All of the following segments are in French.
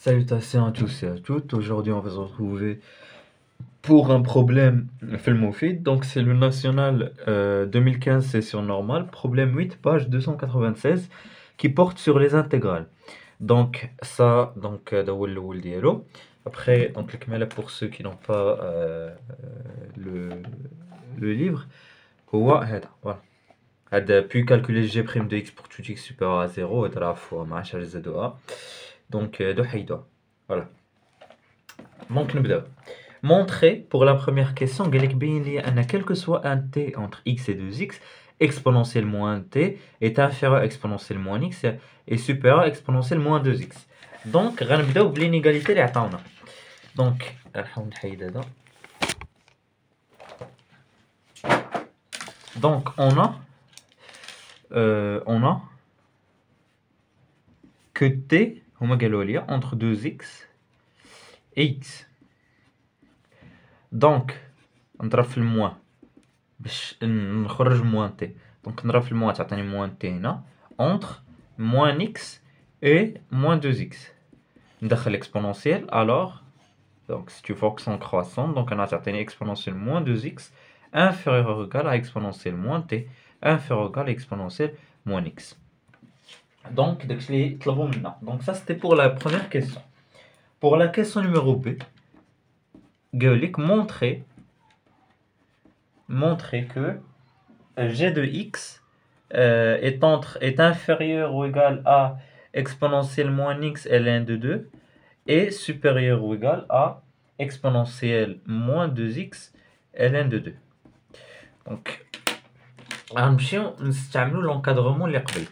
Salutations à tous et à toutes. Aujourd'hui, on va se retrouver pour un problème Filmofid. Donc, c'est le national 2015 session normale, problème 8, page 296, qui porte sur les intégrales. Donc, ça, donc, d'où le dialogue. Après, donc, le Kmala, pour ceux qui n'ont pas le, le livre, هو هذا voilà. Puis calculer g' de x pour tout x supérieur à 0 et la fois مع charge z de a. Donc, de حيدوها. Voilà. Donc, نبداو. Montrer pour la première question قال لك بين لي ان quel que soit un t entre x et 2x exponentielle moins t est inférieur à exponentielle moins x et supérieur à exponentielle moins 2x. Donc غنبداو بالinégalité اللي عطاونا. Donc نحاول نحيد هذا. Donc on a que t هما قالوا لي entre 2x et x. Donc نضرب في الموان باش نخرج موان تي. دونك نضرب في الموان تعطيني موان تي هنا entre moins x et moins 2x. ندخل exponentielle alors donc c'est une fonction croissante donc انا تعطيني exponentielle moins 2x inférieur ou égal à exponentielle moins t inférieur ou égal à exponentielle moins x. Donc داكشي اللي طلبوا منا. Donc ça c'était pour la première question. Pour la question numéro B قال لك montrer que g de x est inférieur ou égal à exponentielle moins x ln de 2 et supérieur ou égal à exponentielle moins 2x ln de 2. Donc غنمشيو نستعملوا l'encadrement اللي قبل.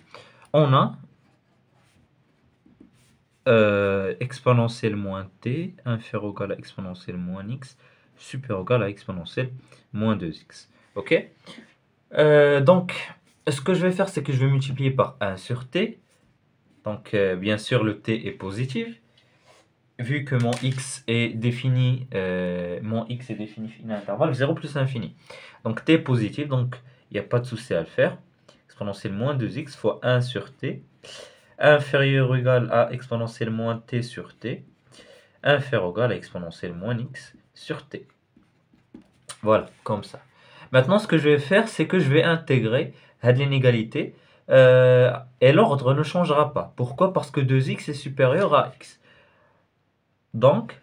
On a exponentielle moins t inférieur ou égal à exponentielle moins x supérieur ou égal à exponentielle moins 2x. Ok, donc ce que je vais faire c'est que je vais multiplier par 1 sur t. Donc bien sûr le t est positif vu que mon x est défini dans l'intervalle 0 plus infini. Donc t est positif, donc il n'y a pas de souci à le faire. Exponentielle moins 2x fois 1 sur t inférieur ou égal à exponentielle moins t sur t inférieur ou égal à exponentielle moins x sur t. Voilà, comme ça. Maintenant, ce que je vais faire, c'est que je vais intégrer l'inégalité et l'ordre ne changera pas. Pourquoi? Parce que 2x est supérieur à x. Donc,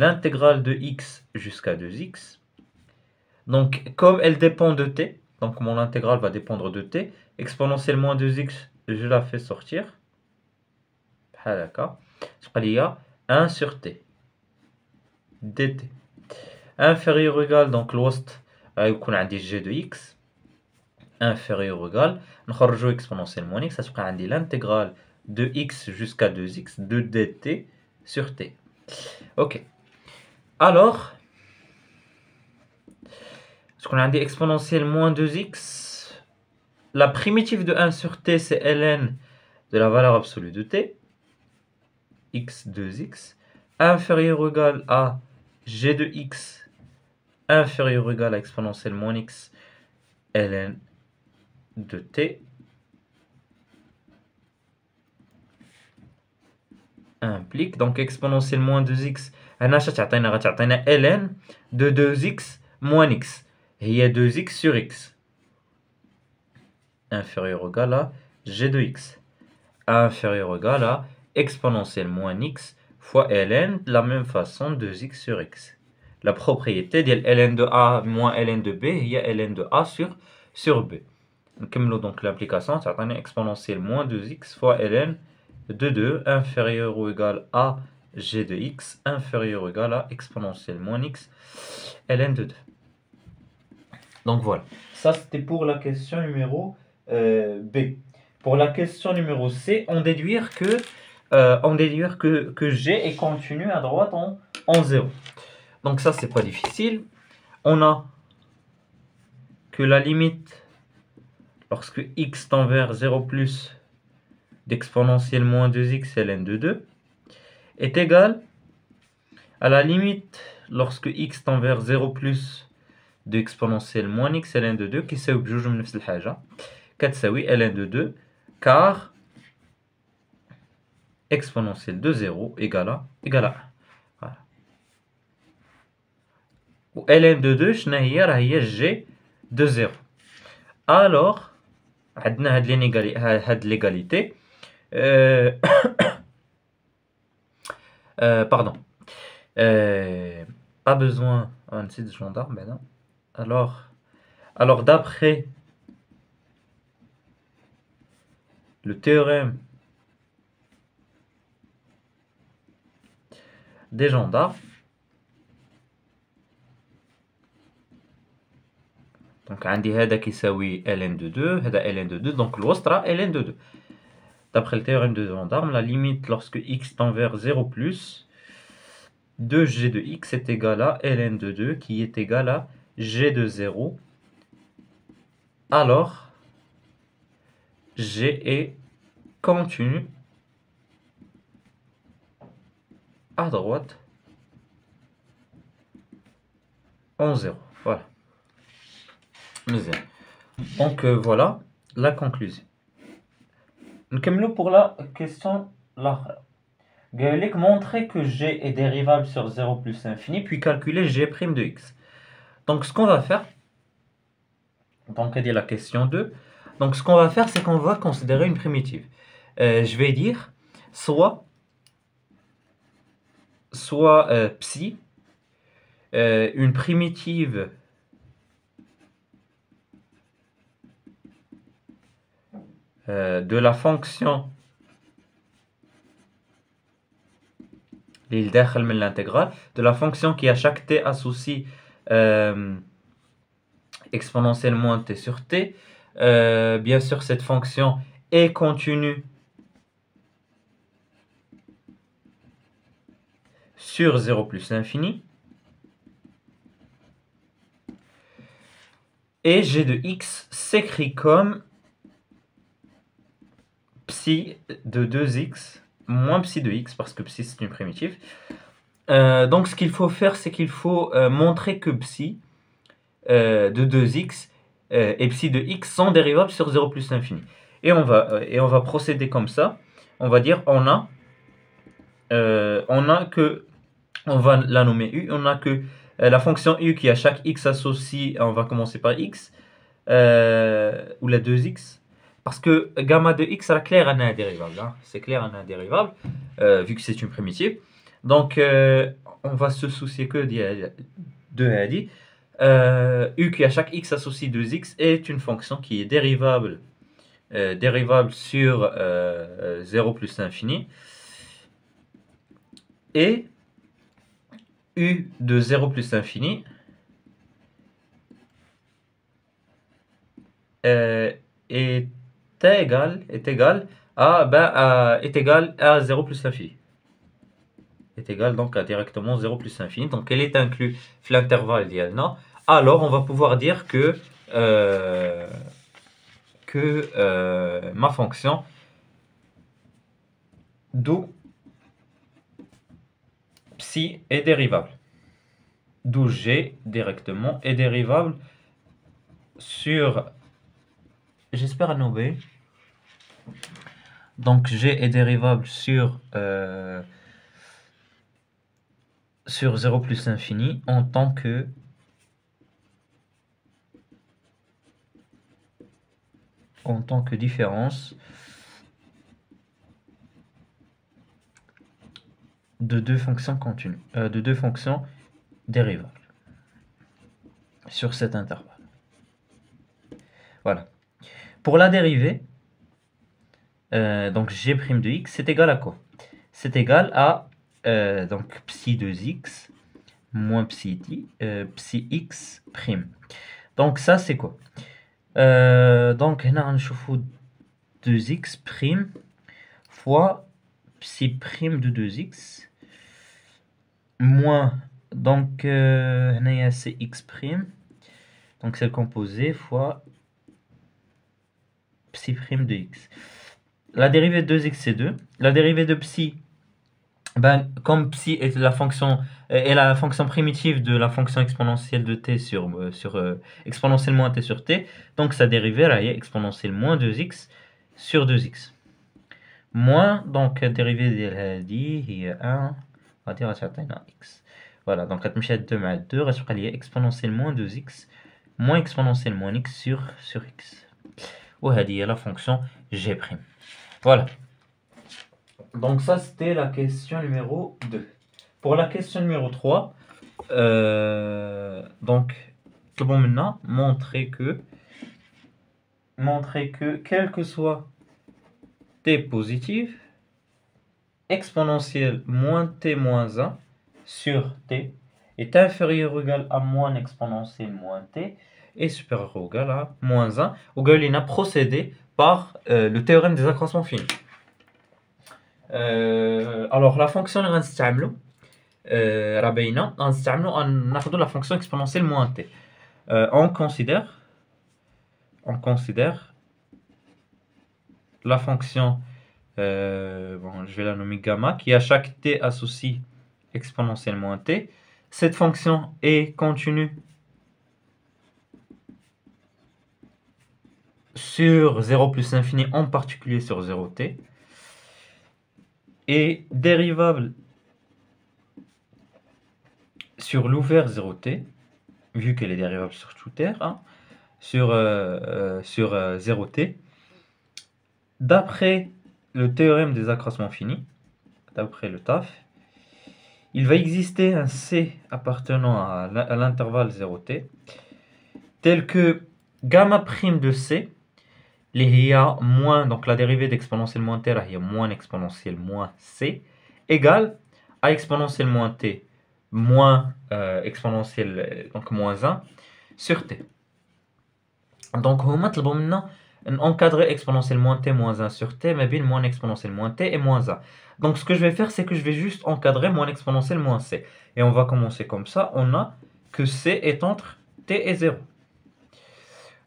l'intégrale de x jusqu'à 2x. Donc, comme elle dépend de t, donc mon intégrale va dépendre de t, exponentielle moins 2x, je la fais sortir. D'accord. Il y a 1 sur t dt. Inférieur ou égal, donc l'ouest, يكون عندي g de x inférieur ou égal, نخرجوا exponentielle moins x, ça تبقى عندي l'intégrale de x jusqu'à 2x de dt sur t. Ok. Alors, ce qu'on a dit exponentielle moins 2x, la primitive de 1 sur t c'est ln de la valeur absolue de t, x 2x, inférieur ou égal à g de x inférieur ou égal à exponentielle moins x ln de t implique donc exponentielle moins 2x هنا اش تعطينا غتعطينا ln de 2x moins x هي 2x sur x inférieur ou égal à g de x inférieur ou égal à exponentielle moins x fois ln de la même façon 2x sur x. La propriété de ln de a moins ln de b هي ln de a sur b. نكملوا donc l'application تعطينا exponentielle moins 2x fois ln de 2 inférieur ou égal à g de x inférieur ou égal à exponentielle moins x ln de 2. Donc voilà, ça c'était pour la question numéro B. Pour la question numéro C, on déduire que g est continu à droite en 0. Donc ça c'est pas difficile. On a que la limite lorsque x tend vers 0 plus d'exponentielle moins 2x ln de 2 est égal à la limite lorsque x tend vers 0 plus d'exponentielle moins x ln de 2 كيساوي بجوج من نفس الحاجة كتساوي ln de 2 car exponentielle de 0 égale à 1. Voilà. Ou ln de 2 شنو هي g de 0. Alors عندنا هاد l'égalité pardon. Pas besoin un site gendarme maintenant. Alors d'après le théorème des gendarmes, donc عندي هذا كيساوي ln de 2 هذا ln de 2 donc الوسط ln de 2. D'après le théorème de gendarme, la limite lorsque x tend vers 0 plus de g de x est égal à ln de 2 qui est égal à g de 0. Alors g est continu à droite en 0. Voilà. Donc voilà la conclusion. نكملوا pour la question là. Gaëlic montrer que g est dérivable sur 0 plus infini puis calculer g' de x. Donc ce qu'on va faire, donc elle dit la question 2. Donc ce qu'on va faire, c'est qu'on va considérer une primitive. Je vais dire soit psi, une primitive de la fonction l'intégrale de la fonction qui à chaque t associe exponentielle moins t sur t. Bien sûr, cette fonction est continue sur 0 plus l'infini. Et g de x s'écrit comme psi de 2x moins psi de x, parce que psi c'est une primitive. Donc ce qu'il faut faire, c'est qu'il faut montrer que psi de 2x et psi de x sont dérivables sur 0 plus l'infini. Et on va procéder comme ça. On va dire on a que, on va la nommer u, on a que la fonction u qui à chaque x associe, on va commencer par x, ou la 2x, parce que gamma de x, c'est clair, un dérivable. Hein. C'est clair, un dérivable, vu que c'est une primitive. Donc, on va se soucier que de Hadi. U qui à chaque x associe 2x est une fonction qui est dérivable sur 0 plus l'infini. Et u de 0 plus l'infini est égal à 0 plus l'infini. Est égal donc à directement 0 plus l'infini. Donc elle est inclue dans l'intervalle d'Ialna. Alors on va pouvoir dire que ma fonction d'où psi est dérivable. D'où g directement est dérivable sur, j'espère à nover. Donc g est dérivable sur 0 plus l'infini en tant que différence de deux fonctions continues, de deux fonctions dérivables sur cet intervalle. Voilà. Pour la dérivée, donc g' de x, c'est égal à quoi? C'est égal à donc psi 2x moins psi x prime. Donc ça c'est quoi? Donc on a 2x prime fois psi prime de 2x moins, donc c'est x prime, donc c'est le composé fois psi prime de x. La dérivée de 2x c'est 2. La dérivée de psi, ben, comme psi est la fonction primitive de la fonction exponentielle de t sur exponentielle moins t sur t, donc sa dérivée là est exponentielle moins 2x sur 2x. moins, donc dérivée ديال هادي هي 1 غادي غتعطينا x. Voilà, donc غتمشي هاد 2 مع 2 غتبقى ليا exponentielle moins 2x moins exponentielle moins x sur x. وهذه هي la fonction g'. Voilà. Donc ça c'était la question numéro 2. Pour la question numéro 3, donc bon maintenant montrer que quel que soit t positif, exponentielle moins t moins 1 sur t est inférieur ou égal à moins exponentielle moins t est supérieur ou égal à moins 1, ou égal à procédé par le théorème des accroissements finis. Alors la fonction اللي غنستعملو راه باينه غنستعملو la fonction exponentielle moins t. On considère la fonction bon, je vais la nommer gamma qui à chaque t associe exponentielle moins t. Cette fonction est continue sur 0 plus l'infini, en particulier sur 0t, et dérivable sur l'ouvert 0t, vu qu'elle est dérivable sur tout r, hein, sur 0t, d'après le théorème des accroissements finis, d'après le TAF, il va exister un c appartenant à l'intervalle 0t, tel que gamma prime de c, il y a moins, donc la dérivée d'exponentielle moins t, il y a moins exponentielle moins c, égale à exponentielle moins t moins exponentielle, donc moins 1 sur t. Donc on va maintenant encadrer exponentielle moins t moins 1 sur t, mais bien moins exponentielle moins t et moins 1. Donc ce que je vais faire, c'est que je vais juste encadrer moins exponentielle moins c. Et on va commencer comme ça. On a que c est entre t et 0.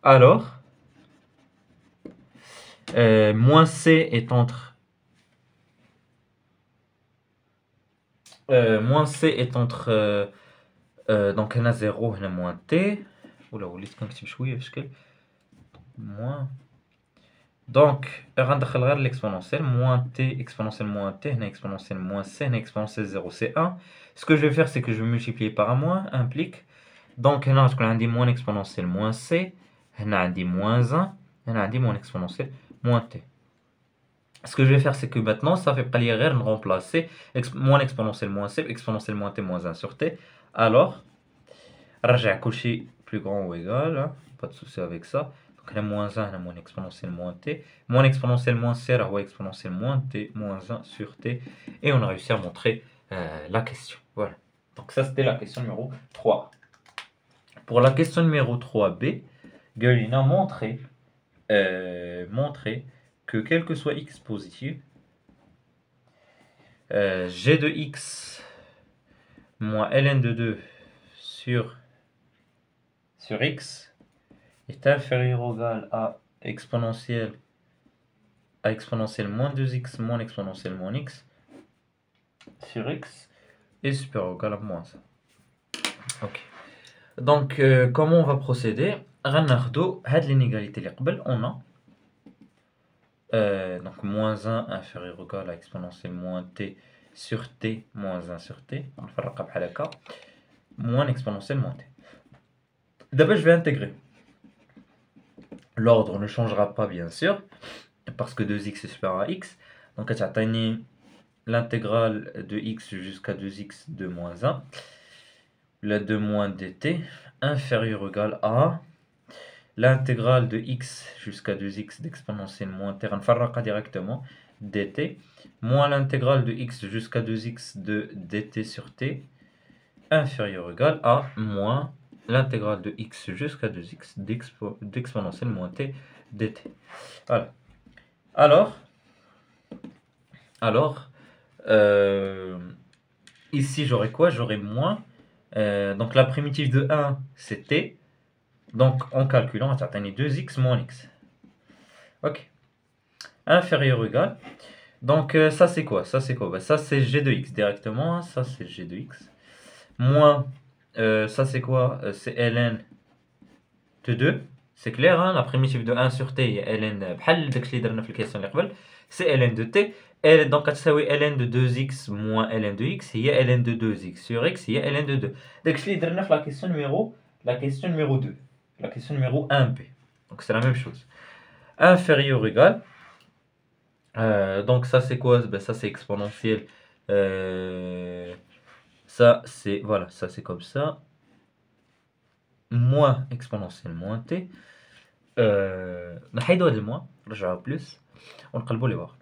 Alors, moins c est entre donc هنا 0 هنا moins t. ولا وليت كنكتب شويه بشكل moins. Donc غندخل غير l'exponentielle moins t exponentielle moins t هنا exponentielle moins c هنا exponentielle 0 c'est 1. Ce que je vais faire, c'est que je vais multiplier par un moins implique. Donc هنا غتكون عندي moins exponentielle moins c هنا عندي moins 1 هنا عندي moins exponentielle moins t. Ce que je vais faire, c'est que maintenant, ça fait pas l'erreur de remplacer moins exponentielle moins c, exponentielle moins t moins 1 sur t. Alors, raja cocher plus grand ou égal, hein, pas de souci avec ça. Donc là, moins 1, là, moins exponentielle moins t. Moins exponentielle moins c, là, exponentielle moins t moins 1 sur t. Et on a réussi à montrer la question. Voilà. Donc ça, c'était la question numéro 3. Pour la question numéro 3b, Gueulina montrer que quel que soit x positif, g de x moins ln de 2 sur x est inférieur ou égal à exponentielle moins 2x moins exponentielle moins x sur x est supérieur ou égal à moins 1. Ok. Donc, comment on va procéder? غناخدو هاد l'inégalité اللي قبل on a donc moins 1 inférieur ou égal à exponentielle moins t sur t moins 1 sur t, غنفرقها بحال هكا, moins exponentielle moins t. D'abord je vais intégrer. L'ordre ne changera pas bien sûr, parce que 2x est supérieur à x. Donc غتعطيني l'intégrale de x jusqu'à 2x de moins 1, la 2 moins dt, inférieur ou égal à l'intégrale de x jusqu'à 2x d'exponentielle moins t, غنفرقها directement, dt, moins l'intégrale de x jusqu'à 2x de dt sur t, inférieur ou égal à moins l'intégrale de x jusqu'à 2x d'exponentielle moins t dt. Voilà. Alors ici j'aurai quoi? J'aurai moins. Donc la primitive de 1 c'est t. Donc en calculant, on va atteindre 2x moins x. Ok. Inférieur ou égal. Donc ça c'est quoi? Ça c'est quoi? Ben, ça c'est g de x directement. Ça c'est g de x. Moins, ça c'est quoi? C'est ln de 2. C'est clair, hein, la primitive de 1 sur t est ln بحال داكشي اللي درنا في الكيسيون اللي قبل c'est ln de t et donc غتساوي ln de 2x moins ln de x هي ln de 2x sur x هي ln de 2 داكشي اللي درنا في la question numéro 2 la question numéro 1b donc c'est la même chose inférieur ou égal donc ça c'est quoi? Ben, ça c'est exponentiel ça c'est voilà, ça c'est comme ça moins exponentielle moins t نحيدو هاد الموان نرجعو بلس ونقلبو لي بار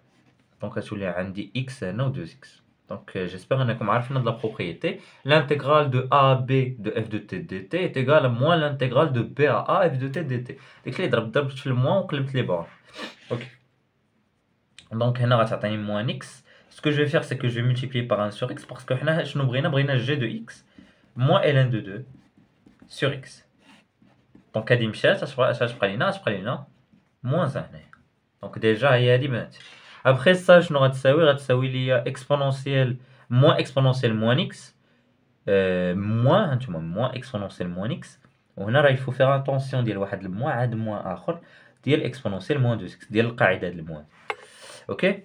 دونك غتولي عندي x هنا و 2x دونك جيسبر انكم عارفين هاد لا بروبريتي l'intégrale de a à b de f de t dt est égale à moins l'intégrale de b à a f de t dt داكشي اللي ضربت في الموان وقلبت لي بار اوكي دونك هنا غتعطيني moins x ce que je vais faire c'est que je vais multiplier par 1 sur x parce que حنا شنو بغينا g de x moins ln de 2 sur x دونك هادي مشات اش غتبقى لينا moins 1 هنايا دونك ديجا هي هادي بانت ابخي سا شنو غتساوي ليا اكسبونونسيال moins exponentielle moins x moins هانتوما moins exponentielle moins x وهنا راه يفو فيغ اتونسيون ديال واحد الموان عاد موان اخر ديال اكسبونونسيال moins 2x ديال القاعده هاد الموان اوكي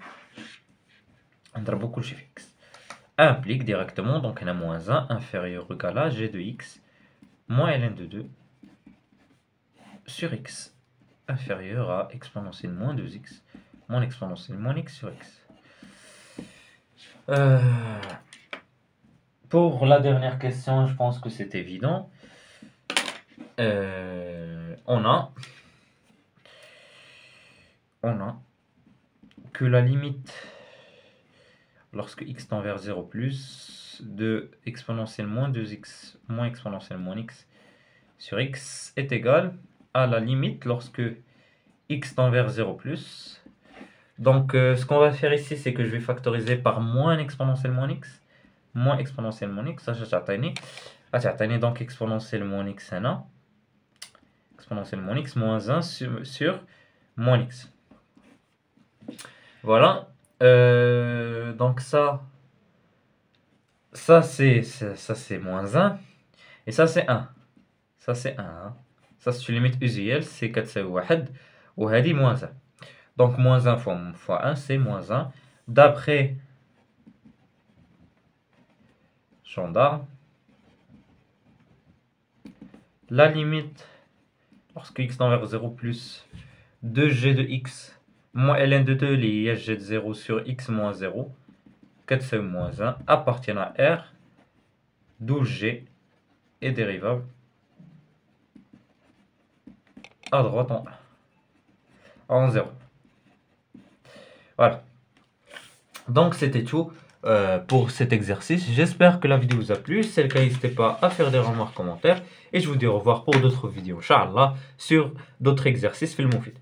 نضربو كلشي في x implique directement donc هنا moins 1 inférieur ou égal à g de x moins ln de 2 sur x inférieur à exponentielle moins 2x moins exponentielle moins x sur x. Pour la dernière question, je pense que c'est évident. On a que la limite lorsque x tend vers 0 plus de exponentielle moins 2x moins exponentielle moins x sur x est égale à la limite lorsque x tend vers 0 plus. Donc ce qu'on va faire ici c'est que je vais factoriser par moins exponentielle moins x moins exponentielle moins x ça غتعطيني donc exponentielle moins x هنا exponentielle moins x moins 1 sur moins x voilà donc ça c'est moins 1 et ça c'est 1 ça c'est 1 hein. Ça c'est une limite usuelle c'est 4 ou هادي moins 1 donc moins 1 fois 1 c'est moins 1 d'après gendarme la limite lorsque x tend vers 0 plus 2g de x moins ln de 2 lié à g de 0 sur x moins 0 4 moins 1 appartient à R d'où g est dérivable à droite en 0. Voilà. Donc c'était tout pour cet exercice. J'espère que la vidéo vous a plu. Si c'est le cas, n'hésitez pas à faire des remarques, commentaires. Et je vous dis au revoir pour d'autres vidéos, Inch'Allah, sur d'autres exercices. Fil Moufid.